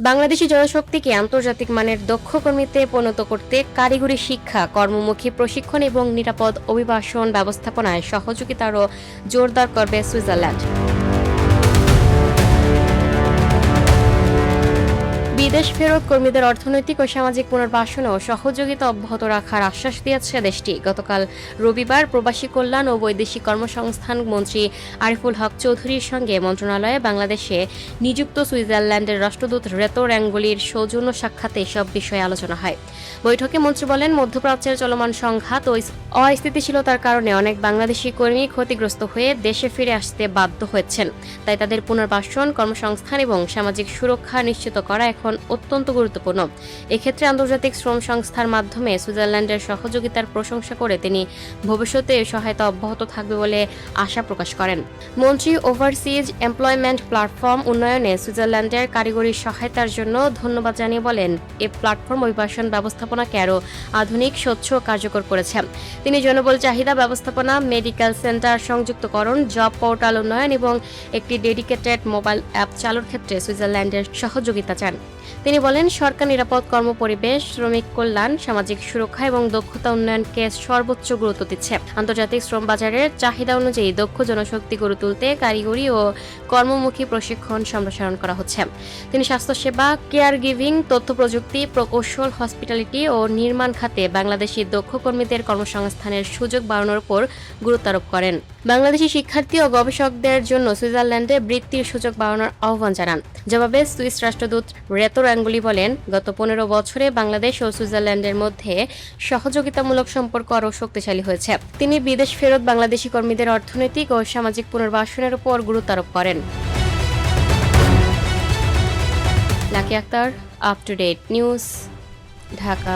বাংলাদেশি জনশক্তিকে আন্তর্জাতিক মানের দক্ষ কর্মীতে পরিণত করতে কারিগরি শিক্ষা, কর্মমুখী প্রশিক্ষণ এবং নিরাপদ অভিবাসন ব্যবস্থাপনায় সহযোগিতা আরও জোরদার করবে সুইজারল্যান্ড। বিদেশ ফেরত কর্মীদের অর্থনৈতিক ও সামাজিক পুনর্বাসনেও সহযোগিতা অব্যাহত রাখার আশ্বাস দিয়েছে দেশটি। গতকাল রবিবার প্রবাসী কল্যাণ ও বৈদেশিক কর্মসংস্থান মন্ত্রী আরিফুল হক চৌধুরীর সঙ্গে মন্ত্রণালয়ে বাংলাদেশে নিযুক্ত সুইজারল্যান্ডের রাষ্ট্রদূত রেতো র্যাঙ্গুলির সৌজন্য সাক্ষাতে এসব বিষয়ে আলোচনা হয়। বৈঠকে মন্ত্রী বলেন, মধ্যপ্রাচ্যের চলমান সংঘাত ও অস্থিতিশীলতার কারণে অনেক বাংলাদেশি কর্মী ক্ষতিগ্রস্ত হয়ে দেশে ফিরে আসতে বাধ্য হয়েছেন। তাই তাদের পুনর্বাসন, কর্মসংস্থান এবং সামাজিক সুরক্ষা নিশ্চিত করা এখন অত্যন্ত গুরুত্বপূর্ণ। এক্ষেত্রে আন্তর্জাতিক শ্রম সংস্থার মাধ্যমে সুইজারল্যান্ডের সহযোগিতার প্রশংসা করে তিনি ভবিষ্যতে সহায়তা অব্যাহত থাকবে বলে আশা প্রকাশ করেন। মন্ত্রী ওভারসিজ এমপ্লয়মেন্ট প্ল্যাটফর্ম উন্নয়নে সুইজারল্যান্ডের কারিগরি সহায়তার জন্য ধন্যবাদ জানিয়ে বলেন, এই প্ল্যাটফর্ম অভিবাসন ব্যবস্থাপনাকে আরও আধুনিক, স্বচ্ছ ও কার্যকর করেছে। তিনি জনবল চাহিদা ব্যবস্থাপনা, মেডিকেল সেন্টার সংযুক্তকরণ, জব পোর্টাল উন্নয়ন এবং একটি ডেডিকেটেড মোবাইল অ্যাপ চালুর ক্ষেত্রে সুইজারল্যান্ডের সহযোগিতা চান। তিনি বলেন, সরকার নিরাপদ কর্মপরিবেশ, শ্রমিক কল্যাণ, সামাজিক সুরক্ষা এবং দক্ষতা উন্নয়নকে সর্বোচ্চ গুরুত্ব দিচ্ছে। আন্তর্জাতিক শ্রম বাজারের চাহিদা অনুযায়ী দক্ষ জনশক্তি গড়ে তুলতে কারিগরি ও কর্মমুখী প্রশিক্ষণ সম্প্রসারণ করা হচ্ছে। তিনি স্বাস্থ্যসেবা, কেয়ার গিভিং, তথ্য প্রযুক্তি, প্রকৌশল, হসপিটালিটি ও নির্মাণ খাতে বাংলাদেশি দক্ষ কর্মীদের কর্মসংস্থানের সুযোগ বাড়ানোর উপর গুরুত্ব আরোপ করেন। বাংলাদেশি শিক্ষার্থী ও গবেষকদের জন্য সুইজারল্যান্ডে বৃত্তির সুযোগ বাড়ানোর আহ্বান জানান। জবাবে সুইস রাষ্ট্রদূত রেতো র্যাঙ্গুলি বলেন, গত 15 বছরে বাংলাদেশ ও সুইজারল্যান্ডের মধ্যে সহযোগিতামূলক সম্পর্ক আরও শক্তিশালী হয়েছে। তিনি বিদেশ ফেরত বাংলাদেশি কর্মীদের অর্থনৈতিক ও সামাজিক পুনর্বাসনের উপর গুরুত্ব আরোপ করেন। Lucky Akter, up to date news, Dhaka.